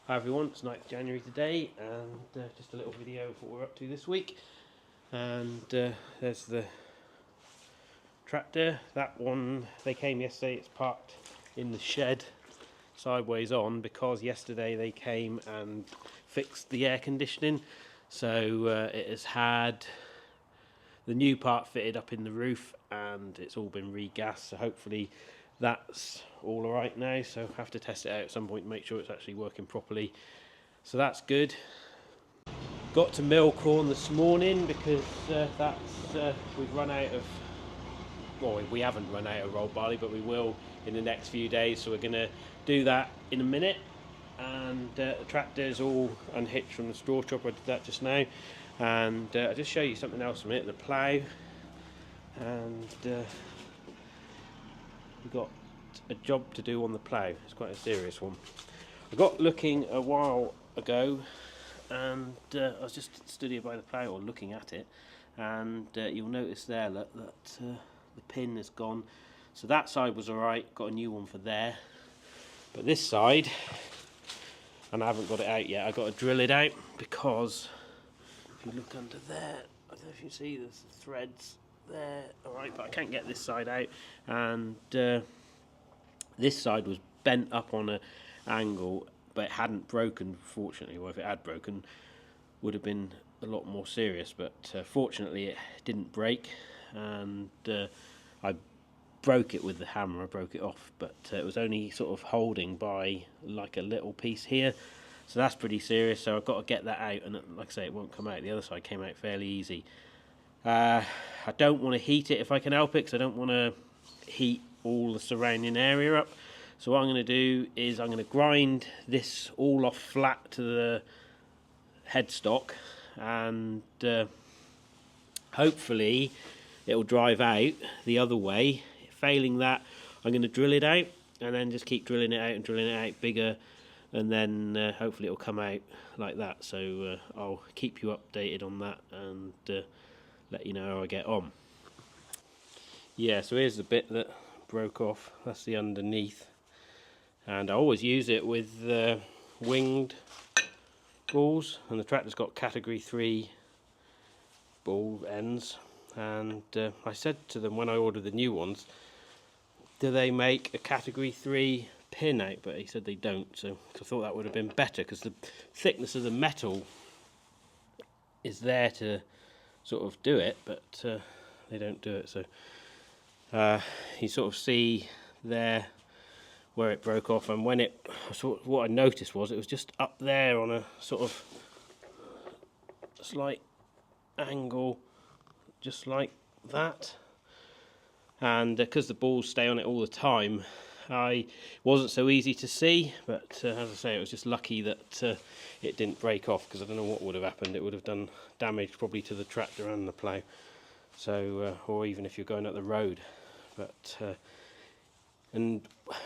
Hi everyone, it's 9th January today, and just a little video of what we're up to this week. And there's the tractor. That one, they came yesterday. It's parked in the shed sideways on because yesterday they came and fixed the air conditioning, so it has had the new part fitted up in the roof and it's all been regassed, so hopefully that's all alright now. So I have to test it out at some point to make sure it's actually working properly, so that's good. Got to mill corn this morning because we've run out of, well, we haven't run out of rolled barley, but we will in the next few days, so we're going to do that in a minute. And the tractor's all unhitched from the straw chopper. I did that just now, and I'll just show you something else in a minute. The plough, and we've got a job to do on the plough. It's quite a serious one. I got looking a while ago, and I was just studying by the plough, or looking at it, and you'll notice there that the pin has gone. So that side was alright, got a new one for there, but this side, and I haven't got it out yet, I've got to drill it out, because if you look under there, I don't know if you can see, there's the threads there, alright, but I can't get this side out, and this side was bent up on an angle, but it hadn't broken, fortunately. Well, if it had broken, would have been a lot more serious, but fortunately it didn't break, and I broke it with the hammer. I broke it off, but it was only sort of holding by like a little piece here, so that's pretty serious. So I've got to get that out, and like I say, it won't come out. The other side came out fairly easy. I don't want to heat it if I can help it, because I don't want to heat all the surrounding area up. So what I'm going to do is I'm going to grind this all off flat to the headstock, and hopefully it will drive out the other way. Failing that, I'm going to drill it out, and then just keep drilling it out and drilling it out bigger, and then hopefully it will come out like that. So I'll keep you updated on that, and let you know how I get on. Yeah, so here's the bit that broke off. That's the underneath, and I always use it with winged balls, and the tractor's got category 3 ball ends, and I said to them when I ordered the new ones, do they make a category 3 pin out, but he said they don't, so I thought that would have been better, because the thickness of the metal is there to sort of do it, but they don't do it. So you sort of see there where it broke off, and when it, what I noticed was it was just up there on a sort of slight angle, just like that, and because the balls stay on it all the time, it wasn't so easy to see, but as I say, it was just lucky that it didn't break off, because I don't know what would have happened. It would have done damage probably to the tractor and the plough, so or even if you're going up the road. But and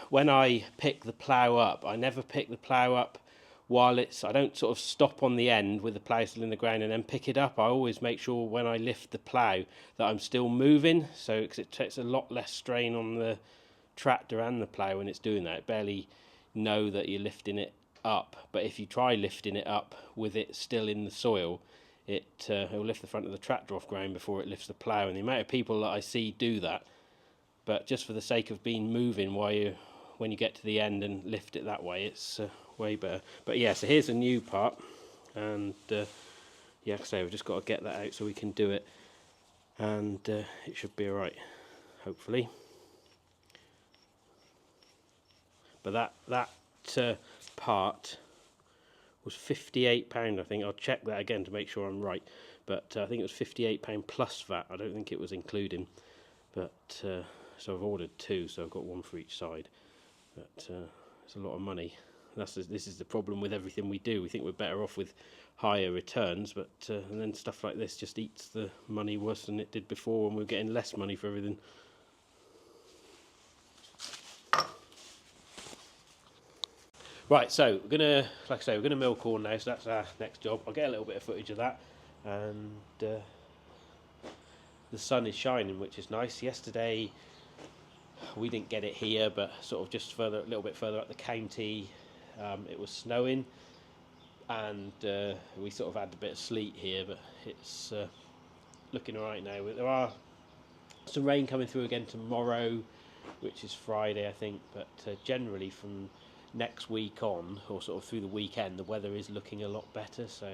when I pick the plough up, I never pick the plough up while it's, I don't sort of stop on the end with the plough still in the ground and then pick it up. I always make sure when I lift the plough that I'm still moving, so because it takes a lot less strain on the tractor and the plough when it's doing that. It barely know that you're lifting it up, but if you try lifting it up with it still in the soil, it'll lift the front of the tractor off ground before it lifts the plough. And the amount of people that I see do that, but just for the sake of being moving when you get to the end and lift it that way, it's way better. But yeah, so here's a new part, and yeah, like I say, we've just got to get that out so we can do it, and it should be alright, hopefully. But that part was £58, I think. I'll check that again to make sure I'm right, but I think it was £58 plus VAT. I don't think it was including, but so I've ordered 2, so I've got 1 for each side, but it's a lot of money. This is the problem with everything we do. We think we're better off with higher returns, but and then stuff like this just eats the money worse than it did before, and we're getting less money for everything. Right, so we're gonna, like I say, we're gonna mill corn now, so that's our next job. I'll get a little bit of footage of that, and the sun is shining, which is nice. Yesterday we didn't get it here, but sort of just a little bit further up the county, It was snowing, and we sort of had a bit of sleet here, but it's looking alright now. There are some rain coming through again tomorrow, which is Friday I think, but generally from next week on, or sort of through the weekend, the weather is looking a lot better, so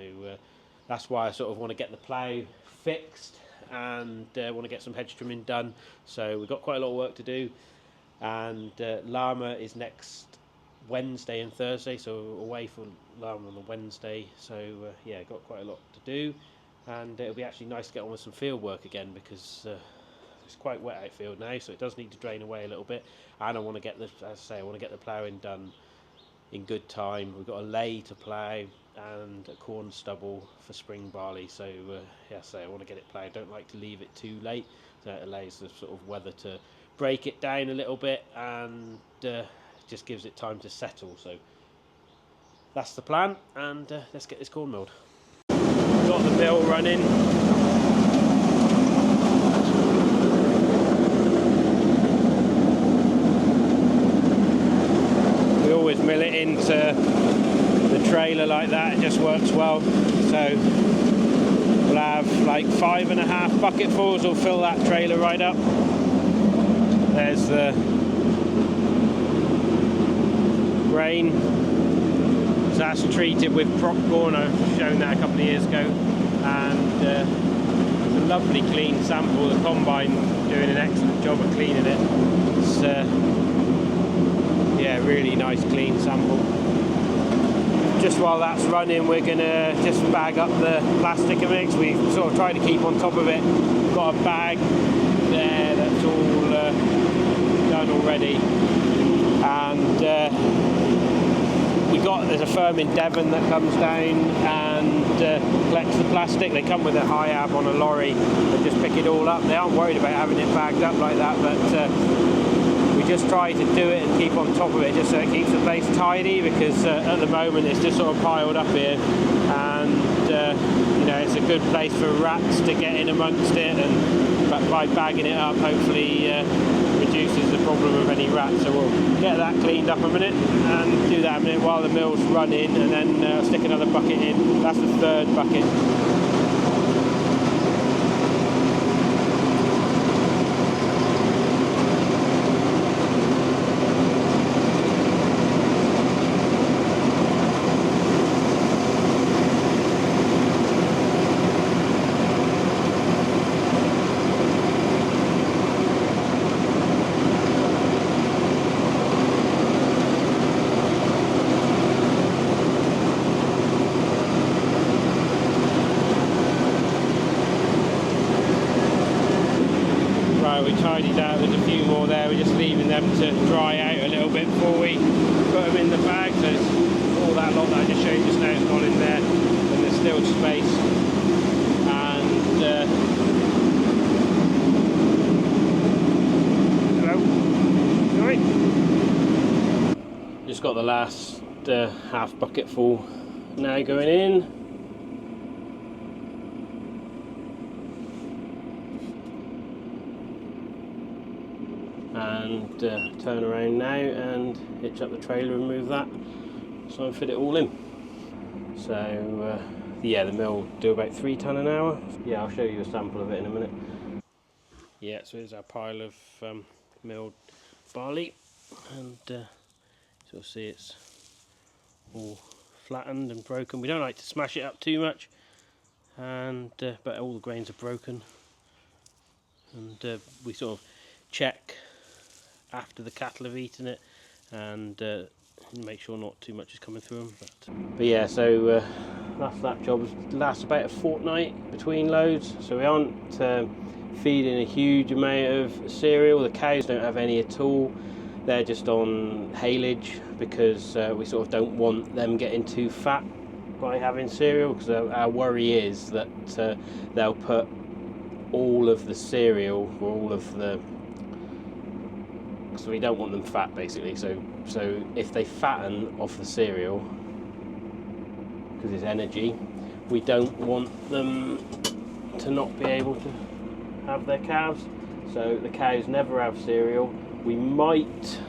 that's why I sort of want to get the plough fixed and want to get some hedge trimming done. So we've got quite a lot of work to do, and Llama is next Wednesday and Thursday, so away for Llama on the Wednesday, so yeah, got quite a lot to do, and it'll be actually nice to get on with some field work again, because it's quite wet outfield now, so it does need to drain away a little bit, and I want to get the, as I say, I want to get the ploughing done in good time. We've got a lay to plough and a corn stubble for spring barley, so yeah, so I want to get it ploughed. Don't like to leave it too late, so it allows the sort of weather to break it down a little bit, and just gives it time to settle. So that's the plan, and let's get this corn milled. Got the mill running. We always mill it into the trailer like that, it just works well. So we'll have like 5.5 bucketfuls, will fill that trailer right up. There's the grain. So that's treated with prop corn. I've shown that a couple of years ago, and it's a lovely clean sample. The combine doing an excellent job of cleaning it. It's yeah, really nice clean sample. Just while that's running, we're gonna just bag up the plastic mix. We sort of try to keep on top of it. We've got a bag there that's all done already, and there's a firm in Devon that comes down and collects the plastic. They come with a high ab on a lorry and just pick it all up. They aren't worried about having it bagged up like that, but we just try to do it and keep on top of it, just so it keeps the place tidy, because at the moment it's just sort of piled up here, and you know, it's a good place for rats to get in amongst it, and but by bagging it up, hopefully reduces the problem of any rats. So we'll get that cleaned up a minute and do that a minute while the mill's running, and then stick another bucket in. That's the third bucket. We tidied out, there's a few more there, we're just leaving them to dry out a little bit before we put them in the bag. So it's all that lot that I just showed you just now is gone in there, and there's still space. And hello, alright? Just got the last half bucket full now going in. And turn around now and hitch up the trailer and move that, so I fit it all in. So yeah, the mill will do about 3 tonne an hour. Yeah, I'll show you a sample of it in a minute. Yeah, so here's our pile of milled barley, and you'll see it's all flattened and broken. We don't like to smash it up too much, and but all the grains are broken, and we sort of check after the cattle have eaten it, and make sure not too much is coming through them. But yeah, so that's that job. It lasts about a fortnight between loads, so we aren't feeding a huge amount of cereal. The cows don't have any at all. They're just on haylage, because we sort of don't want them getting too fat by having cereal, because our worry is that they'll put all of the cereal, or all of the, so we don't want them fat basically. So if they fatten off the cereal, because it's energy, we don't want them to not be able to have their calves. So the cows never have cereal. We might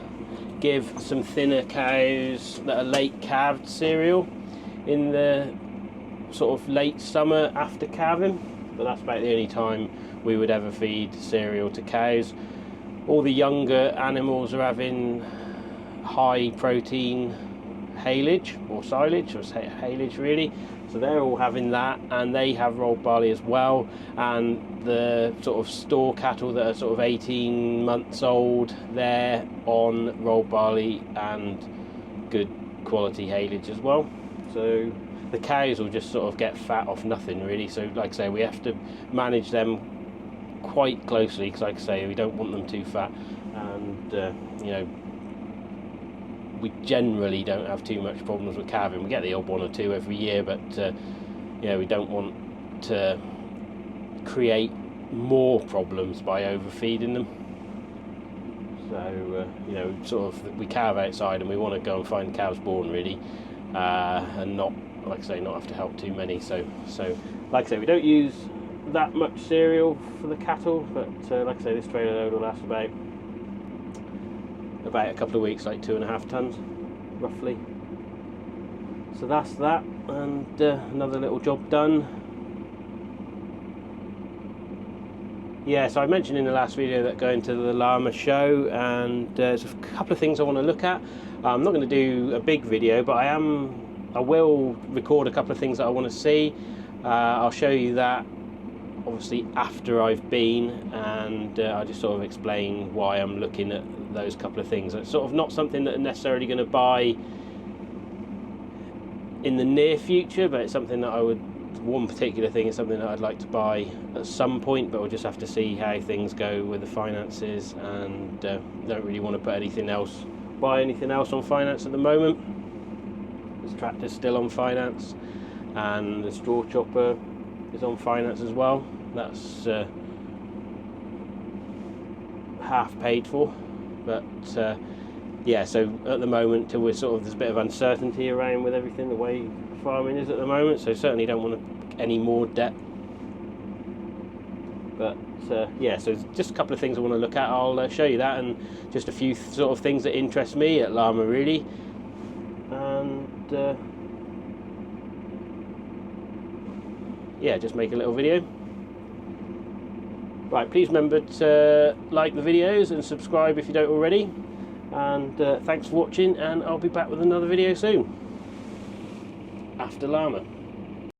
give some thinner cows that are late calved cereal in the sort of late summer after calving, but that's about the only time we would ever feed cereal to cows. All the younger animals are having high protein haylage or silage, or haylage really, so they're all having that, and they have rolled barley as well. And the sort of store cattle that are sort of 18 months old, they're on rolled barley and good quality haylage as well. So the cows will just sort of get fat off nothing really. So like I say, we have to manage them quite closely, because like I say, we don't want them too fat, and you know, we generally don't have too much problems with calving. We get the odd one or two every year, but you know, we don't want to create more problems by overfeeding them. So you know, sort of, we calve outside and we want to go and find calves born really, and not, like I say, not have to help too many. So like I say, we don't use that much cereal for the cattle, but like I say, this trailer load will last about a couple of weeks, like 2.5 tons roughly. So that's that, and another little job done. Yeah, so I mentioned in the last video that going to the llama show, and there's a couple of things I want to look at. I'm not going to do a big video, but I will record a couple of things that I want to see. I'll show you that obviously after I've been, and I'll just sort of explain why I'm looking at those couple of things. It's sort of not something that I'm necessarily going to buy in the near future, but it's something that one particular thing is something that I'd like to buy at some point, but we'll just have to see how things go with the finances, and don't really want to buy anything else on finance at the moment. This tractor's still on finance, and the straw chopper is on finance as well. That's half paid for, but yeah, so at the moment, till there's a bit of uncertainty around with everything, the way farming is at the moment, so certainly don't want any more debt. But yeah, so just a couple of things I want to look at. I'll show you that, and just a few sort of things that interest me at llama really, and yeah, just make a little video. Right, please remember to like the videos and subscribe if you don't already, and thanks for watching, and I'll be back with another video soon after llama.